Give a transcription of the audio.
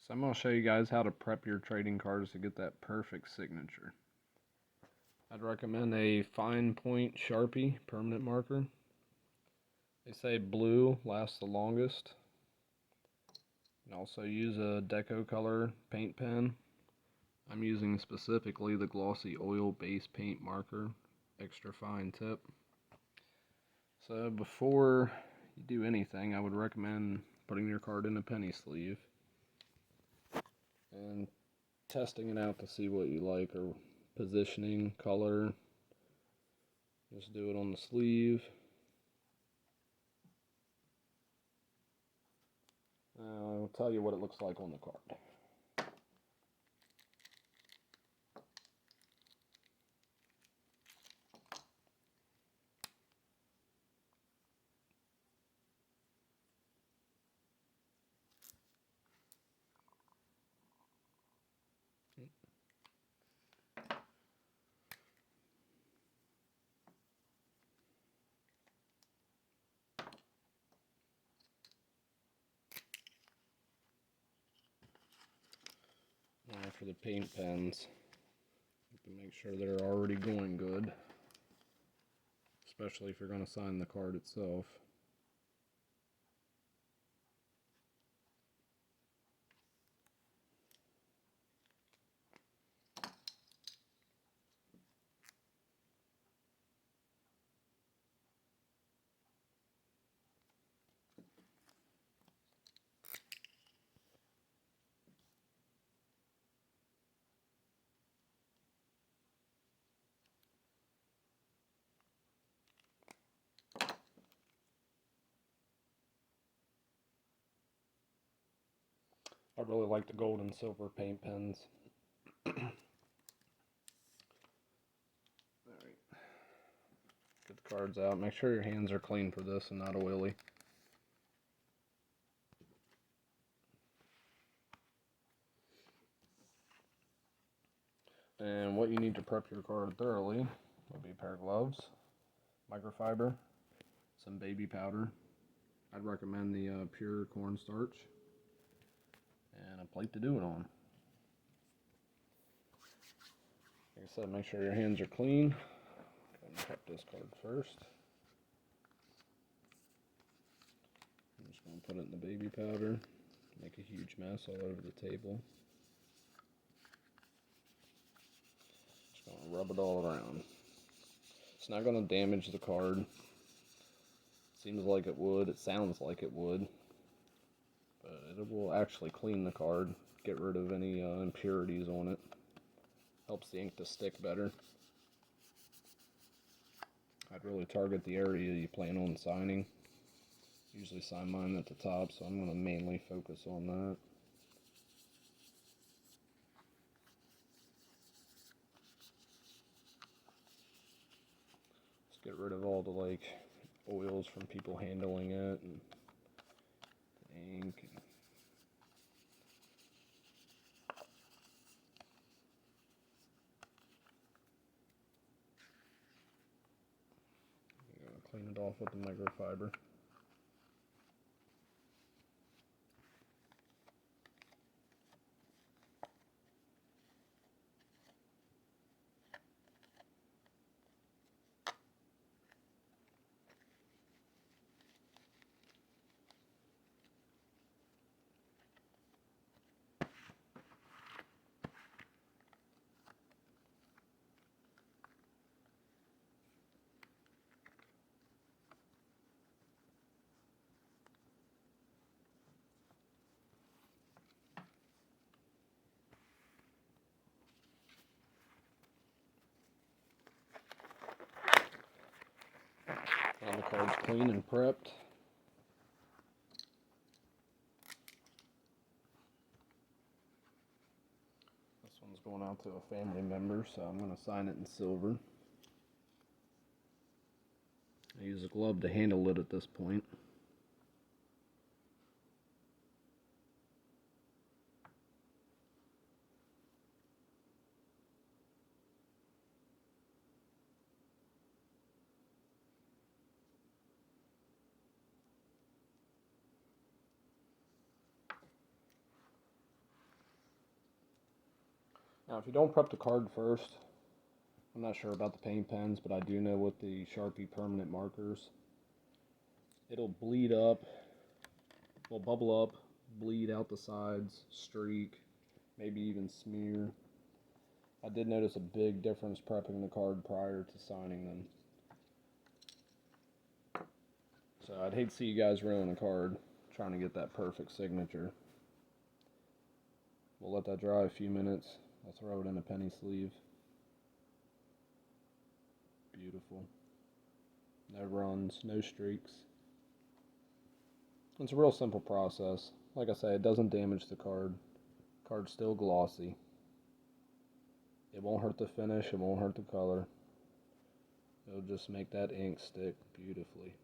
So I'm going to show you guys how to prep your trading cards to get that perfect signature. I'd recommend a fine point Sharpie permanent marker. They say blue lasts the longest. You can also use a deco color paint pen. I'm using specifically the glossy oil base paint marker, extra fine tip. So before you do anything, I would recommend putting your card in a penny sleeve and testing it out to see what you like, or positioning, color. Just do it on the sleeve. I'll tell you what it looks like on the card. Now for the paint pens, you have to make sure they're already going good, especially if you're going to sign the card itself. I really like the gold and silver paint pens. Alright, get the cards out. Make sure your hands are clean for this and not oily. And what you need to prep your card thoroughly would be a pair of gloves, microfiber, some baby powder. I'd recommend the pure cornstarch, and a plate to do it on. Like I said, make sure your hands are clean. I'm going to prep this card first. I'm just going to put it in the baby powder, make a huge mess all over the table. Just going to rub it all around. It's not going to damage the card. Seems like it would, it sounds like it would, but it will actually clean the card, get rid of any impurities on it. Helps the ink to stick better. I'd really target the area you plan on signing. Usually sign mine at the top, so I'm going to mainly focus on that. Just get rid of all the oils from people handling it, and ink. I'm going to clean it off with the microfiber. Now the card's clean and prepped. This one's going out to a family member, so I'm going to sign it in silver. I use a glove to handle it at this point. Now, if you don't prep the card first, I'm not sure about the paint pens, but I do know with the Sharpie permanent markers, it'll bleed up, will bubble up, bleed out the sides, streak, maybe even smear. I did notice a big difference prepping the card prior to signing them. So I'd hate to see you guys ruin a card trying to get that perfect signature. We'll let that dry a few minutes. I'll throw it in a penny sleeve. Beautiful. No runs, no streaks. It's a real simple process. Like I say, it doesn't damage the card. Card's still glossy. It won't hurt the finish, it won't hurt the color. It'll just make that ink stick beautifully.